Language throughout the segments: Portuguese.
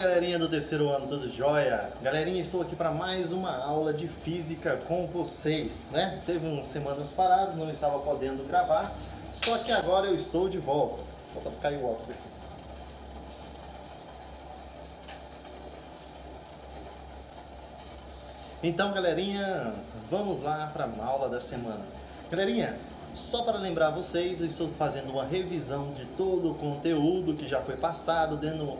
Galerinha do terceiro ano, tudo jóia? Galerinha, estou aqui para mais uma aula de física com vocês, né? Teve umas semanas paradas, não estava podendo gravar, só que agora eu estou de volta. Volta para cair o óculos aqui. Então, galerinha, vamos lá para a aula da semana. Galerinha, só para lembrar vocês, eu estou fazendo uma revisão de todo o conteúdo que já foi passado, dando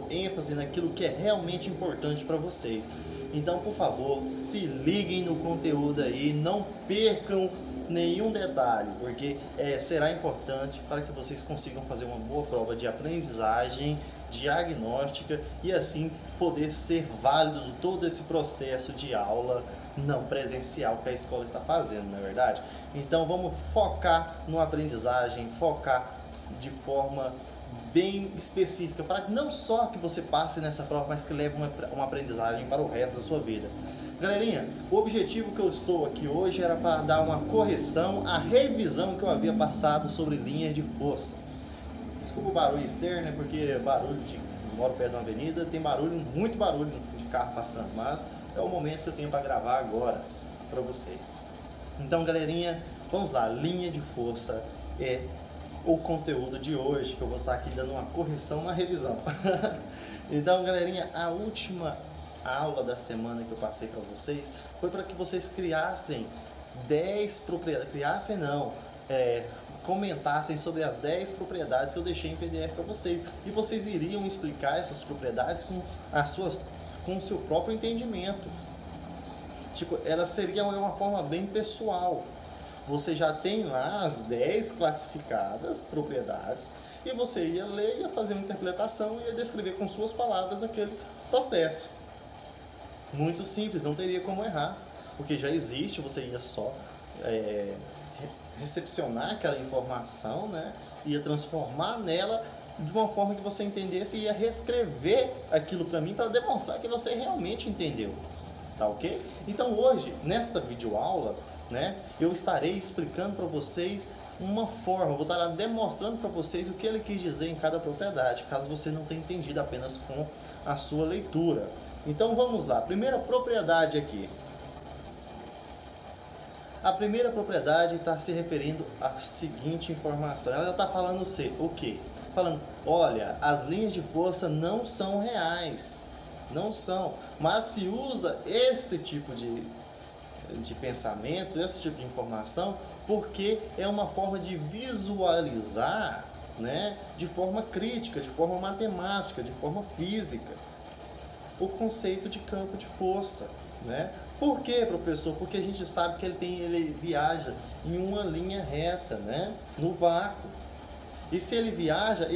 ênfase naquilo que é realmente importante para vocês. Então, por favor, se liguem no conteúdo aí, não percam nenhum detalhe, porque será importante para que vocês consigam fazer uma boa prova de aprendizagem, diagnóstica e assim poder ser válido todo esse processo de aula não presencial que a escola está fazendo, não é verdade? Então vamos focar no aprendizagem, focar de forma bem específica, para não só que você passe nessa prova, mas que leve uma aprendizagem para o resto da sua vida. Galerinha, o objetivo que eu estou aqui hoje era para dar uma correção à revisão que eu havia passado sobre linhas de força. Desculpa o barulho externo, porque moro perto de uma avenida, tem muito barulho de carro passando, mas é o momento que eu tenho para gravar agora para vocês. Então, galerinha, vamos lá, linha de força é o conteúdo de hoje, que eu vou estar aqui dando uma correção na revisão. Então, galerinha, a última aula da semana que eu passei para vocês foi para que vocês criassem 10 propriedades, comentassem sobre as 10 propriedades que eu deixei em PDF para vocês, e vocês iriam explicar essas propriedades com o seu próprio entendimento. Tipo, ela seria uma forma bem pessoal. Você já tem lá as 10 classificadas propriedades e você ia ler, ia fazer uma interpretação e ia descrever com suas palavras aquele processo. Muito simples, não teria como errar, porque já existe, você ia só recepcionar aquela informação, né? Ia transformar nela de uma forma que você entendesse e ia reescrever aquilo para mim para demonstrar que você realmente entendeu. Tá ok? Então hoje, nesta videoaula, né, eu estarei explicando para vocês uma forma, vou estar demonstrando para vocês o que ele quis dizer em cada propriedade, caso você não tenha entendido apenas com a sua leitura. Então vamos lá, primeira propriedade aqui. A primeira propriedade está se referindo à seguinte informação, ela está falando o quê? Falando, olha, as linhas de força não são reais, não são, mas se usa esse tipo de pensamento, esse tipo de informação, porque é uma forma de visualizar, né, de forma crítica, de forma matemática, de forma física, o conceito de campo de força, né? Por quê, professor? Porque a gente sabe que ele viaja em uma linha reta, né, no vácuo. E se ele viaja,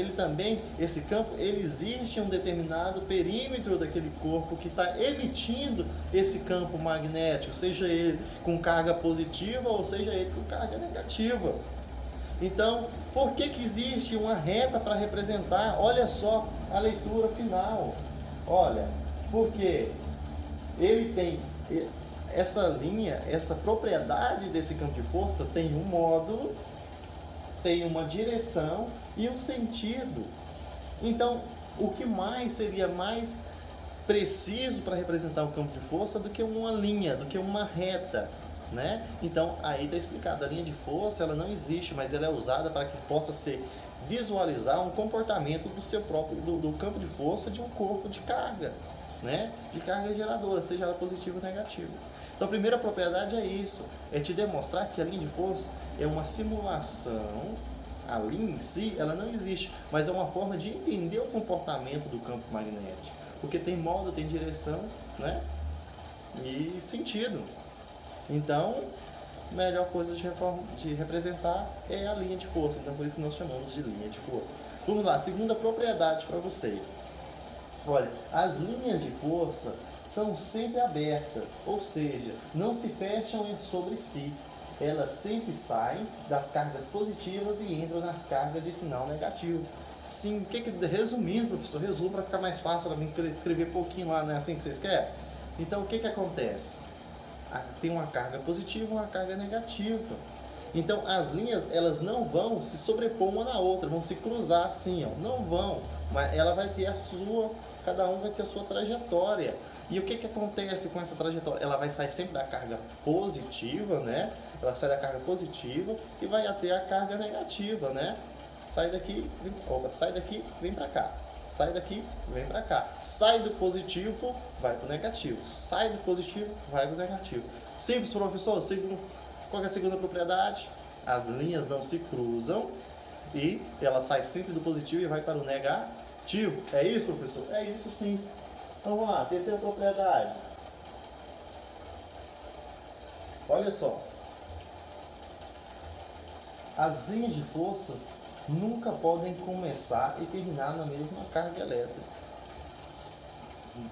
esse campo, ele existe em um determinado perímetro daquele corpo que está emitindo esse campo magnético, seja ele com carga positiva ou seja ele com carga negativa. Então, por que existe uma reta para representar? Olha só a leitura final. Olha, porque ele tem essa linha, essa propriedade desse campo de força tem um módulo, tem uma direção e um sentido. Então, o que mais seria mais preciso para representar o campo de força do que uma linha, do que uma reta, né? Então, aí está explicado, a linha de força ela não existe, mas ela é usada para que possa ser visualizar um comportamento do campo de força de um corpo de carga, né? De carga geradora, seja ela positiva ou negativa. Então a primeira propriedade é isso, é te demonstrar que a linha de força é uma simulação, a linha em si ela não existe, mas é uma forma de entender o comportamento do campo magnético, porque tem modo, tem direção, né? E sentido. Então, a melhor coisa de representar é a linha de força, então por isso que nós chamamos de linha de força. Vamos lá, segunda propriedade para vocês. Olha, as linhas de força são sempre abertas, ou seja, não se fecham sobre si. Elas sempre saem das cargas positivas e entram nas cargas de sinal negativo. Sim, resumindo, professor, resumo para ficar mais fácil para mim escrever pouquinho lá, não é assim que vocês querem? Então, o que acontece? Tem uma carga positiva e uma carga negativa. Então, as linhas, elas não vão se sobrepor uma na outra, vão se cruzar assim, ó, não vão, mas ela vai ter a sua cada um vai ter a sua trajetória. E o que acontece com essa trajetória? Ela vai sair sempre da carga positiva, né? Ela sai da carga positiva e vai até a carga negativa, né? Sai daqui, sai daqui, vem para cá. Sai daqui, vem para cá. Sai do positivo, vai para o negativo. Sai do positivo, vai para o negativo. Simples, professor. Qual é a segunda propriedade? As linhas não se cruzam e ela sai sempre do positivo e vai para o negativo. É isso, professor? É isso sim. Então vamos lá, terceira propriedade. Olha só. As linhas de forças nunca podem começar e terminar na mesma carga elétrica.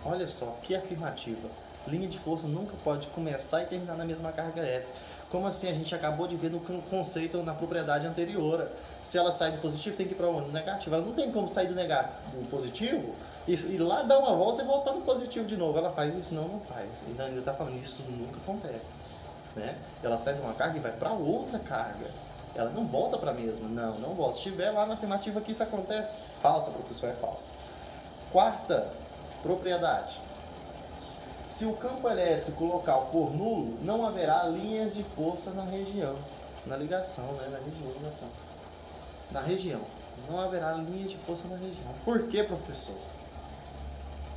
Olha só, que afirmativa. Linha de força nunca pode começar e terminar na mesma carga elétrica. Como assim? A gente acabou de ver no conceito, na propriedade anterior. Se ela sai do positivo, tem que ir para o negativo. Ela não tem como sair do positivo e lá dar uma volta e voltar no positivo de novo. Ela faz isso? Não faz. Ainda está falando, isso nunca acontece. Né? Ela sai de uma carga e vai para outra carga. Ela não volta para a mesma. Não volta. Se estiver lá na afirmativa que isso acontece, falsa, professor, é falsa. Quarta propriedade. Se o campo elétrico local for nulo, não haverá linhas de força na região. Na ligação, né? Na região. Não haverá linhas de força na região. Por que, professor?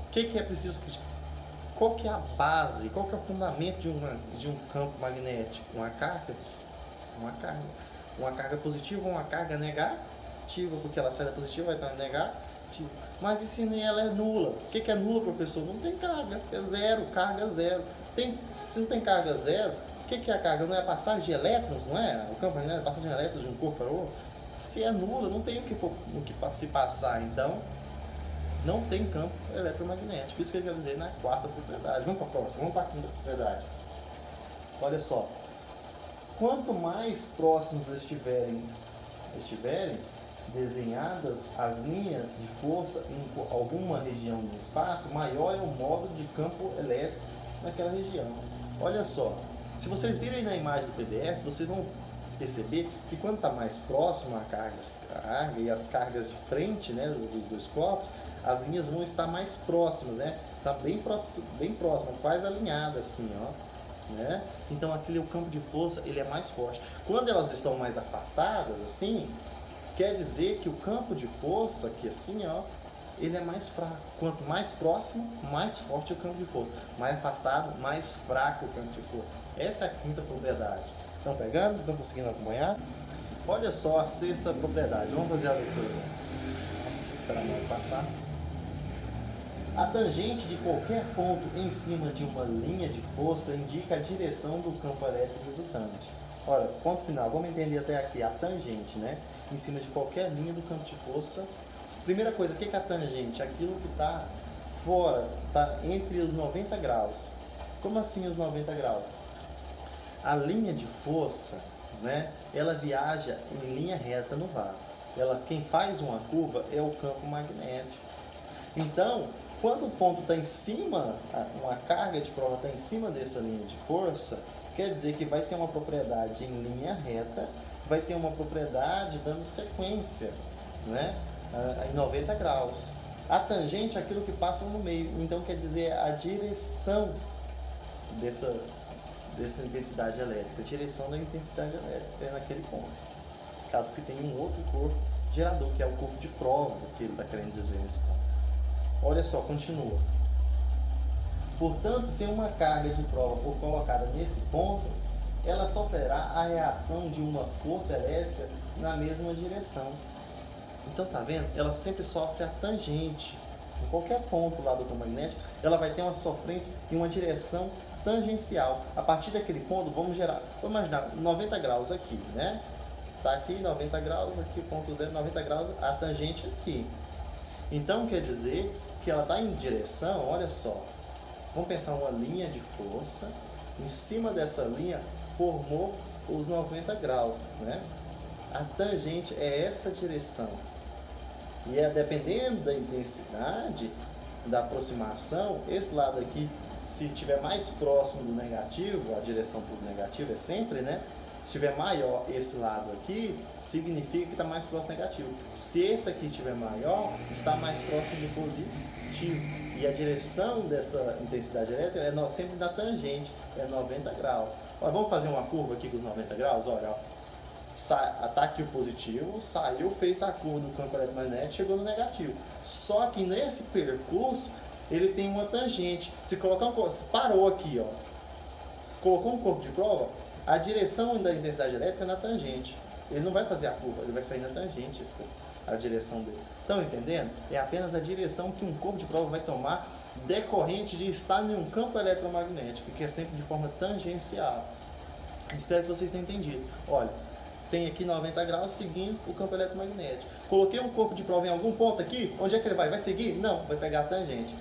O que é preciso? Qual que é a base? Qual que é o fundamento de um campo magnético? Uma carga? Uma carga. Uma carga positiva ou uma carga negativa? Porque ela sai da positiva e vai para a negativa. Mas e se nem ela é nula? O que é nula, professor? Não tem carga, é zero, carga zero. Se não tem carga zero, o que é a carga? Não é a passagem de elétrons, não é? O campo magnético é a passagem de elétrons de um corpo para outro. Se é nula, não tem o que se passar, então não tem campo eletromagnético. Isso que eu quero dizer na quarta propriedade. Vamos para a próxima, vamos para a quinta propriedade. Olha só, quanto mais próximos estiverem desenhadas as linhas de força em alguma região do espaço, maior é o módulo de campo elétrico naquela região. Olha só, se vocês virem na imagem do PDF, vocês vão perceber que quando está mais próximo a carga e as cargas de frente, né, dos dois corpos, as linhas vão estar mais próximas, né? Está bem próximo, quase alinhada assim, ó. Né? Então o campo de força ele é mais forte. Quando elas estão mais afastadas, assim, quer dizer que o campo de força, aqui assim, ó, ele é mais fraco. Quanto mais próximo, mais forte é o campo de força. Mais afastado, mais fraco o campo de força. Essa é a quinta propriedade. Estão pegando? Estão conseguindo acompanhar? Olha só a sexta propriedade. Vamos fazer a leitura. Esperar a mão passar. A tangente de qualquer ponto em cima de uma linha de força indica a direção do campo elétrico resultante. Olha, ponto final. Vamos entender até aqui. A tangente, né? Em cima de qualquer linha do campo de força. Primeira coisa, o que é a tangente? Aquilo que está fora, está entre os 90 graus. Como assim os 90 graus? A linha de força, né? Ela viaja em linha reta no vácuo. Quem faz uma curva é o campo magnético. Então, quando o ponto está em cima, uma carga de prova está em cima dessa linha de força, quer dizer que vai ter uma propriedade em linha reta, vai ter uma propriedade dando sequência, né? Em 90 graus. A tangente é aquilo que passa no meio, então quer dizer a direção dessa intensidade elétrica, a direção da intensidade elétrica é naquele ponto. Caso que tenha um outro corpo gerador, que é o corpo de prova, que ele está querendo dizer nesse ponto. Olha só, continua. Portanto, se uma carga de prova for colocada nesse ponto, ela sofrerá a reação de uma força elétrica na mesma direção. Então, tá vendo? Ela sempre sofre a tangente. Em qualquer ponto lá do campo magnético, ela vai ter uma sofrente e uma direção tangencial. A partir daquele ponto, vamos imaginar 90 graus aqui, né? Tá aqui 90 graus, aqui ponto 0, 90 graus, a tangente aqui. Então, quer dizer que ela está em direção, olha só. Vamos pensar uma linha de força. Em cima dessa linha, formou os 90 graus, né? A tangente é essa direção. E dependendo da intensidade da aproximação, esse lado aqui, se estiver mais próximo do negativo, a direção para o negativo é sempre, né? Se estiver maior esse lado aqui, significa que está mais próximo do negativo. Se esse aqui estiver maior, está mais próximo do positivo. E a direção dessa intensidade elétrica é sempre da tangente, é 90 graus. Olha, vamos fazer uma curva aqui com os 90 graus? Olha, está aqui o positivo, saiu, fez a curva do campo eletromagnético, chegou no negativo. Só que nesse percurso, ele tem uma tangente. Se colocar parou aqui, ó, colocou um corpo de prova, a direção da intensidade elétrica é na tangente. Ele não vai fazer a curva, ele vai sair na tangente, a direção dele. Estão entendendo? É apenas a direção que um corpo de prova vai tomar decorrente de estar em um campo eletromagnético, que é sempre de forma tangencial. Espero que vocês tenham entendido. Olha, tem aqui 90 graus seguindo o campo eletromagnético. Coloquei um corpo de prova em algum ponto aqui, onde é que ele vai? Vai seguir? Não, vai pegar a tangente.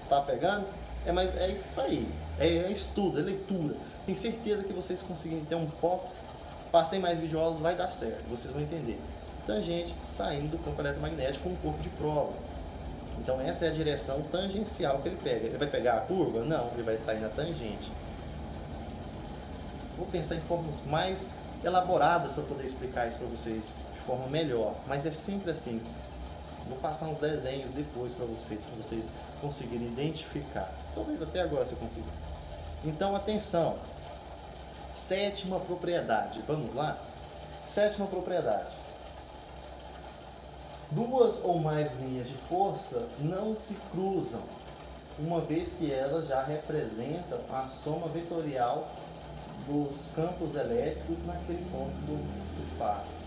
Tá pegando? Mas é isso aí. É estudo, é leitura. Tenho certeza que vocês conseguirem ter um foco. Passei mais videoaulas, vai dar certo. Vocês vão entender. Tangente saindo do campo eletromagnético com um corpo de prova. Então essa é a direção tangencial que ele pega. Ele vai pegar a curva? Não, ele vai sair na tangente. Vou pensar em formas mais elaboradas para poder explicar isso para vocês de forma melhor. Mas é sempre assim. Vou passar uns desenhos depois para vocês conseguirem identificar. Talvez até agora você consiga. Então atenção. Sétima propriedade. Vamos lá? Sétima propriedade. Duas ou mais linhas de força não se cruzam, uma vez que elas já representam a soma vetorial dos campos elétricos naquele ponto do espaço.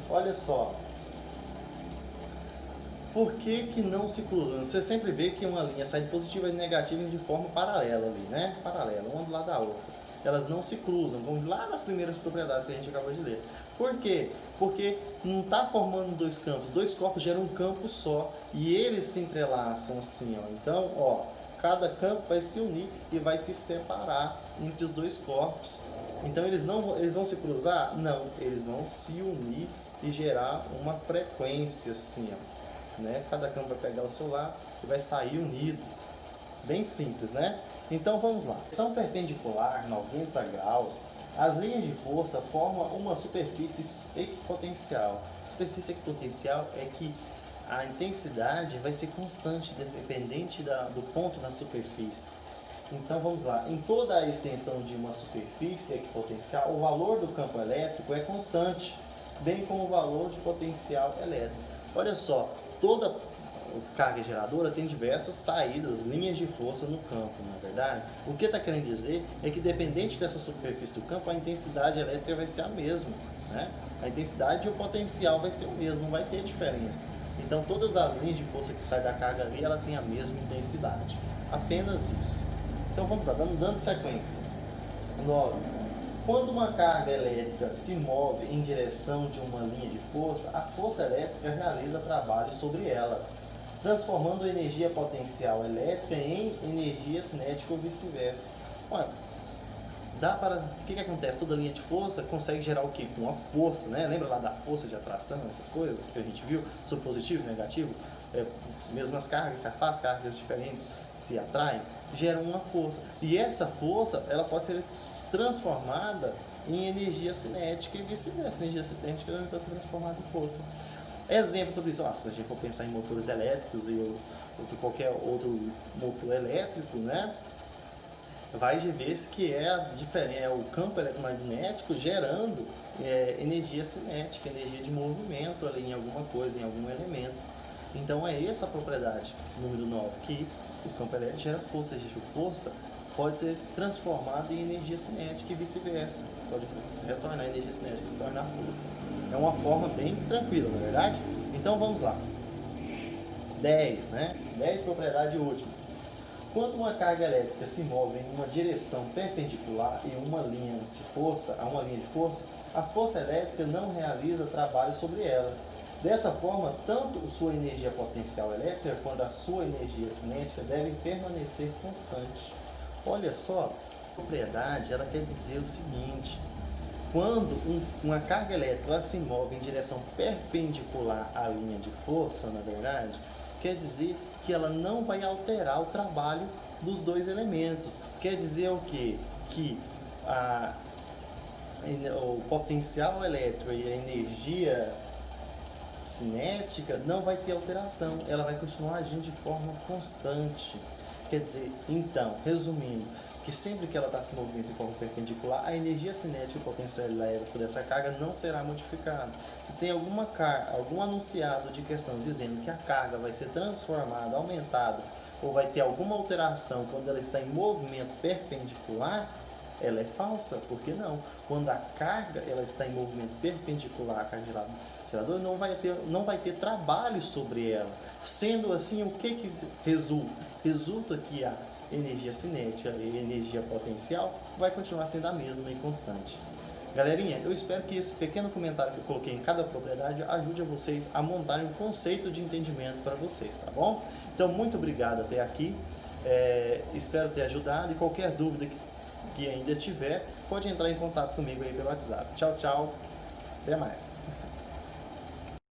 Olha só. Por que não se cruzam? Você sempre vê que uma linha sai de positiva e negativa de forma paralela ali, né? Paralela, uma do lado da outra. Elas não se cruzam, vamos lá nas primeiras propriedades que a gente acabou de ler. Por quê? Porque não está formando dois campos. Dois corpos geram um campo só e eles se entrelaçam assim, ó. Então, ó, cada campo vai se unir e vai se separar entre os dois corpos. Então eles vão se cruzar? Não, eles vão se unir e gerar uma frequência assim, ó, né? Cada campo vai pegar o seu lado e vai sair unido. Bem simples, né? Então vamos lá. São perpendicular 90 graus. As linhas de força formam uma superfície equipotencial. Superfície equipotencial é que a intensidade vai ser constante, dependente do ponto na superfície. Então vamos lá. Em toda a extensão de uma superfície equipotencial, o valor do campo elétrico é constante, bem como o valor de potencial elétrico. Olha só, toda carga geradora tem diversas saídas, linhas de força no campo, não é verdade? O que está querendo dizer é que, dependente dessa superfície do campo, a intensidade elétrica vai ser a mesma, né? A intensidade e o potencial vai ser o mesmo, não vai ter diferença. Então, todas as linhas de força que saem da carga ali, ela tem a mesma intensidade. Apenas isso. Então, vamos lá, dando sequência. 9. Quando uma carga elétrica se move em direção de uma linha de força, a força elétrica realiza trabalho sobre ela, transformando a energia potencial elétrica em energia cinética ou vice-versa. O que acontece? Toda linha de força consegue gerar o quê? Com uma força, né? Lembra lá da força de atração, essas coisas que a gente viu sobre positivo e negativo? Mesmo as cargas se afastam, cargas diferentes se atraem, geram uma força. E essa força, ela pode ser transformada em energia cinética e vice-versa. Energia cinética pode ser transformada em força. Exemplo sobre isso, se a gente for pensar em motores elétricos e qualquer outro motor elétrico, né? Vai ver que é o campo eletromagnético gerando energia cinética, energia de movimento ali em alguma coisa, em algum elemento. Então é essa a propriedade, número 9, que o campo elétrico gera força, força pode ser transformada em energia cinética e vice-versa. Pode retornar a energia cinética e se tornar força. É uma forma bem tranquila, não é verdade? Então vamos lá. 10, né? 10 propriedade última. Quando uma carga elétrica se move em uma direção perpendicular e a uma linha de força, a força elétrica não realiza trabalho sobre ela. Dessa forma, tanto sua energia potencial elétrica quanto a sua energia cinética devem permanecer constantes. Olha só, a propriedade, ela quer dizer o seguinte: quando uma carga elétrica ela se move em direção perpendicular à linha de força, na verdade, quer dizer que ela não vai alterar o trabalho dos dois elementos. Quer dizer o quê? Que o potencial elétrico e a energia cinética não vai ter alteração, ela vai continuar agindo de forma constante. Quer dizer, então, resumindo, que sempre que ela está se movendo de forma perpendicular, a energia cinética e o potencial elétrico dessa carga não será modificado. Se tem algum anunciado de questão dizendo que a carga vai ser transformada, aumentada, ou vai ter alguma alteração quando ela está em movimento perpendicular, ela é falsa. Por que não? Quando a carga ela está em movimento perpendicular à carga geradora, não vai ter trabalho sobre ela. Sendo assim, o que resulta? Resulta que a energia cinética e energia potencial vai continuar sendo a mesma e constante. Galerinha, eu espero que esse pequeno comentário que eu coloquei em cada propriedade ajude a vocês a montarem um conceito de entendimento para vocês, tá bom? Então, muito obrigado até aqui. Espero ter ajudado e qualquer dúvida que ainda tiver, pode entrar em contato comigo aí pelo WhatsApp. Tchau, tchau. Até mais.